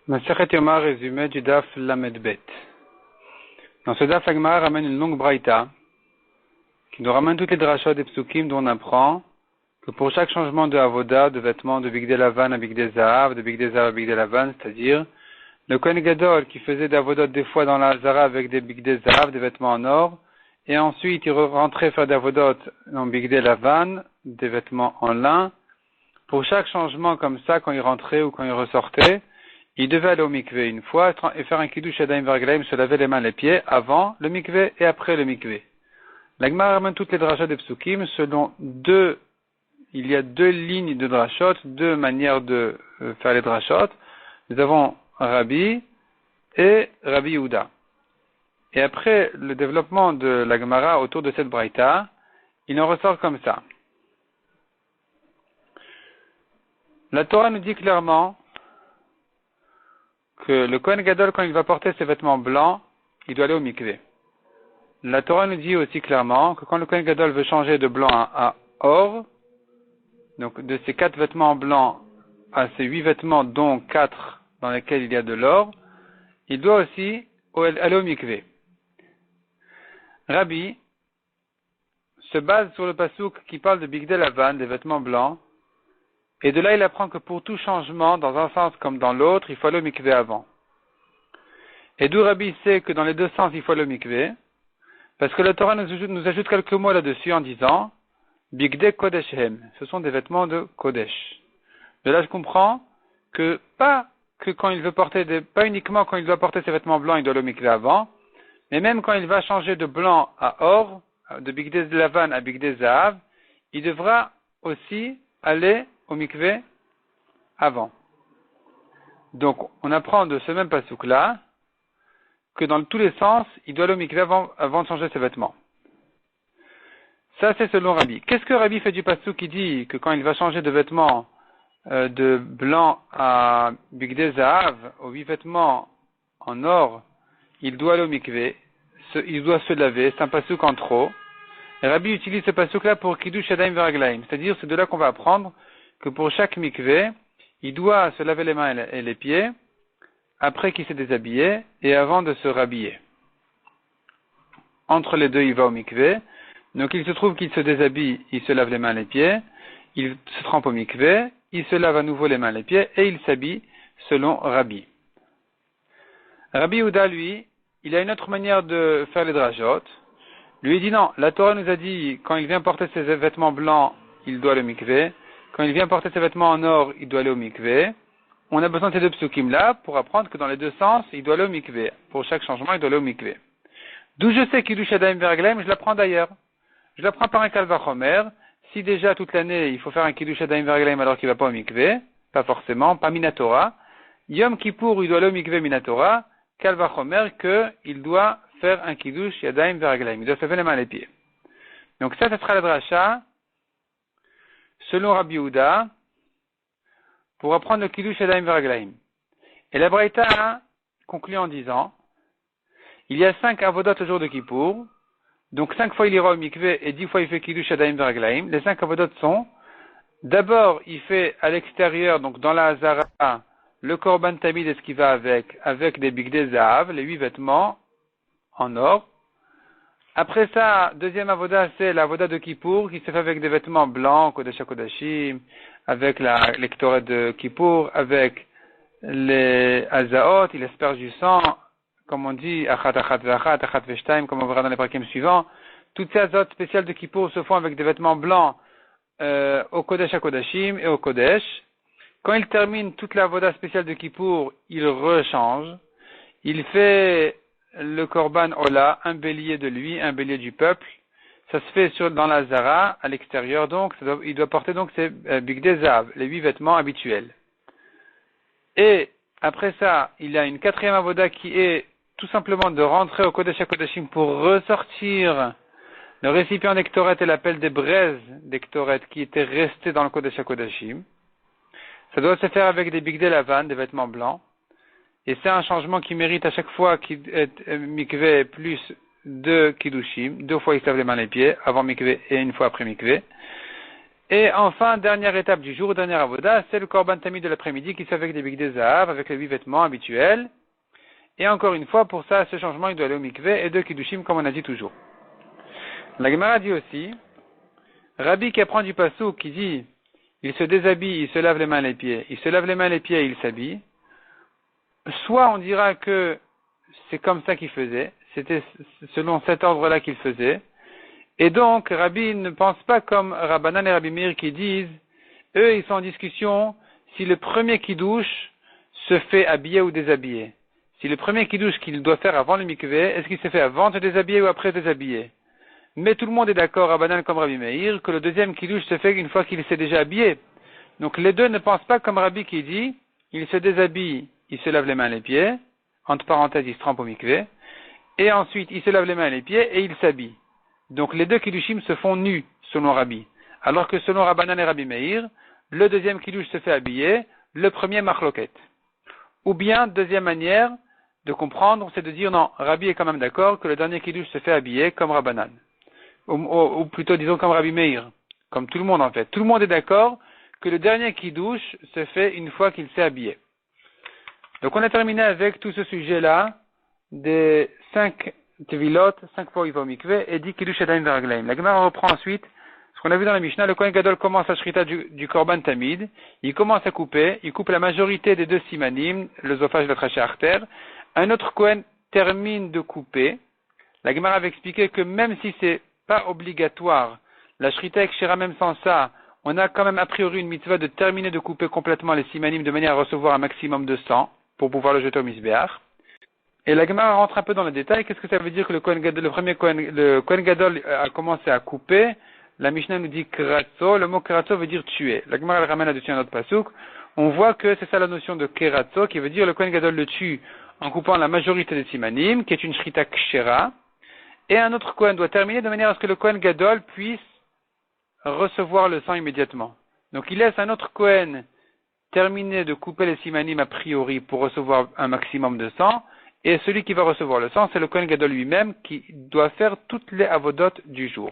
Masechet Yoma, résumé du Daf Lamed Bet. Dans ce Daf, la Gemara ramène une longue braïta qui nous ramène toutes les drachot des psukim dont on apprend que pour chaque changement de avoda, de vêtements de Bigdei Lavan à Bigdei Zahav, de Bigdei Zahav à Bigdei Lavan, c'est-à-dire le Kohen Gadol qui faisait des avodot des fois dans la Zara avec des Bigdei Zahav, des vêtements en or, et ensuite il rentrait faire des avodot dans Bigdei Lavan, des vêtements en lin. Pour chaque changement comme ça, quand il rentrait ou quand il ressortait, il devait aller au mikvé une fois et faire un kiddush yadayim verglaim, se laver les mains et les pieds avant le mikvé et après le mikvé. La Gemara ramène toutes les drachot des psukim il y a deux lignes de drachot, deux manières de faire les drachot. Nous avons Rabbi et Rabbi Yehuda. Et après le développement de la Gemara autour de cette braïta, il en ressort comme ça. La Torah nous dit clairement que le Kohen Gadol, quand il va porter ses vêtements blancs, il doit aller au mikvé. La Torah nous dit aussi clairement que quand le Kohen Gadol veut changer de blanc à or, donc de ses 4 vêtements blancs à ses 8 vêtements, dont 4 dans lesquels il y a de l'or, il doit aussi aller au mikvé. Rabbi se base sur le passouk qui parle de Bigdei Lavan, des vêtements blancs, et de là il apprend que pour tout changement, dans un sens comme dans l'autre, il faut aller au mikvé avant. Et d'où Rabbi sait que dans les deux sens il faut aller au mikvé, parce que la Torah nous ajoute quelques mots là-dessus en disant Bigdei Kodeshem, ce sont des vêtements de Kodesh. De là je comprends que pas uniquement quand il doit porter ses vêtements blancs, il doit aller au mikvé avant, mais même quand il va changer de blanc à or, de Bigdei Lavan à Bigdei Zahav, il devra aussi aller au mikvé avant. Donc, on apprend de ce même passouk-là que dans tous les sens, il doit aller au mikvé avant de changer ses vêtements. Ça, c'est selon Rabbi. Qu'est-ce que Rabbi fait du passouk qui dit que quand il va changer de vêtements de blanc à Bigdei Zahav, aux 8 vêtements en or, il doit aller au mikvé, il doit se laver, c'est un passouk en trop. Et Rabbi utilise ce passouk-là pour kiddush yadayim verglaim, c'est-à-dire c'est de là qu'on va apprendre que pour chaque mikvé, il doit se laver les mains et les pieds, après qu'il s'est déshabillé, et avant de se rhabiller. Entre les deux, il va au mikvé. Donc il se trouve qu'il se déshabille, il se lave les mains et les pieds, il se trempe au mikvé, il se lave à nouveau les mains et les pieds, et il s'habille selon Rabbi. Rabbi Yehuda, lui, il a une autre manière de faire les drachot. Lui, il dit non, la Torah nous a dit, quand il vient porter ses vêtements blancs, il doit aller au mikvé. Quand il vient porter ses vêtements en or, il doit aller au mikvé. On a besoin de ces deux psukim-là pour apprendre que dans les deux sens, il doit aller au mikvé. Pour chaque changement, il doit aller au mikvé. D'où je sais qu'il kiddush yadayim verglaim, je l'apprends d'ailleurs. Je l'apprends par un kal vachomer. Si déjà toute l'année, il faut faire un kiddush yadayim verglaim alors qu'il ne va pas au mikvé, pas forcément, pas minatora. Yom Kippour, il doit aller au mikvé minatora. Kal vachomer qu'il doit faire un kiddush yadayim verglaim. Il doit se laver les mains et les pieds. Donc ça sera la dracha selon Rabbi Yehuda, pour apprendre le kiddush yadayim verglaim. Et la braïta conclut en disant, il y a 5 avodot le jour de Kippour, donc 5 fois il ira au mikvé et 10 fois il fait kiddush yadayim verglaim. Les 5 avodot sont, d'abord il fait à l'extérieur, donc dans la hazara, le korban tamid et ce qui va avec des bigdei zahav, les 8 vêtements en or. Après ça, deuxième avoda, c'est l'avoda de Kippour, qui se fait avec des vêtements blancs, Kodesh HaKodashim, avec les ktoret de Kippour, avec les azaot, il asperge du sang, comme on dit, achat ve'achat, achat ve'shtaim, comme on verra dans les prakim suivants. Toutes ces azot spéciales de Kippour se font avec des vêtements blancs au Kodesh HaKodashim et au Kodesh. Quand il termine toute l'avoda spéciale de Kippour, il rechange. Il fait le korban ola, un bélier de lui, un bélier du peuple. Ça se fait dans la zara, à l'extérieur, donc, il doit porter donc ses bigdei zahav, les 8 vêtements habituels. Et, après ça, il y a une 4e avoda qui est tout simplement de rentrer au Kodesh HaKodashim pour ressortir le récipient d'Ektoret et l'appel des braises d'Ektoret qui étaient restés dans le Kodesh HaKodashim. Ça doit se faire avec des bigdei lavan, des vêtements blancs. Et c'est un changement qui mérite à chaque fois mikvé plus 2 kiddushim, 2 fois il se lave les mains et les pieds, avant mikvé et une fois après mikvé. Et enfin, dernière étape du jour, dernière avoda, c'est le korban tamid de l'après-midi qui se fait avec des bigdei zahav, avec les 8 vêtements habituels. Et encore une fois, pour ça, ce changement, il doit aller au mikveh et 2 kiddushim, comme on a dit toujours. La Gemara dit aussi, Rabbi qui apprend du passouk, qui dit, il se déshabille, il se lave les mains et les pieds, il se lave les mains et les pieds et il s'habille. Soit on dira que c'est comme ça qu'il faisait, c'était selon cet ordre-là qu'il faisait. Et donc, Rabbi ne pense pas comme Rabbanan et Rabbi Meir qui disent, eux, ils sont en discussion si le premier qui douche se fait habiller ou déshabiller. Si le premier qui douche qu'il doit faire avant le mikveh, est-ce qu'il se fait avant de déshabiller ou après déshabiller? Mais tout le monde est d'accord, Rabbanan comme Rabbi Meir, que le deuxième qui douche se fait une fois qu'il s'est déjà habillé. Donc les deux ne pensent pas comme Rabbi qui dit, il se déshabille, il se lave les mains et les pieds, entre parenthèses, il se trempe au mikveh, et ensuite il se lave les mains et les pieds et il s'habille. Donc les deux kiddushim se font nus, selon Rabbi. Alors que selon Rabbanan et Rabbi Meir, le deuxième kiddush se fait habiller, le premier machloket. Ou bien, deuxième manière de comprendre, c'est de dire non, Rabbi est quand même d'accord que le dernier kiddush se fait habiller comme Rabbanan. Ou plutôt disons comme Rabbi Meir, comme tout le monde en fait. Tout le monde est d'accord que le dernier kiddush se fait une fois qu'il s'est habillé. Donc on a terminé avec tout ce sujet-là des 5 tevilot, 5 fois il va au mikveh et 10 kiddush adayim veraglaim. La Gemara reprend ensuite ce qu'on a vu dans la Mishnah. Le Kohen Gadol commence la shrita du korban tamid, il commence à couper, il coupe la majorité des 2 simanim, l'œsophage, la trachée artère. Un autre Kohen termine de couper. La Gemara avait expliqué que même si c'est pas obligatoire, la shrita ekshera même sans ça, on a quand même a priori une mitzvah de terminer de couper complètement les simanim de manière à recevoir un maximum de sang pour pouvoir le jeter au misbéach. Et la Gemara rentre un peu dans le détail. Qu'est-ce que ça veut dire que le Kohen Gadol a commencé à couper? La Mishnah nous dit keratzo. Le mot keratzo veut dire tuer. La Gemara le ramène là-dessus un autre pasuk. On voit que c'est ça la notion de keratzo qui veut dire le Kohen Gadol le tue en coupant la majorité des simanim, qui est une shrita kshera. Et un autre Kohen doit terminer de manière à ce que le Kohen Gadol puisse recevoir le sang immédiatement. Donc il laisse un autre Kohen terminer de couper les simanim a priori pour recevoir un maximum de sang. Et celui qui va recevoir le sang, c'est le Kohen Gadol lui-même qui doit faire toutes les avodotes du jour.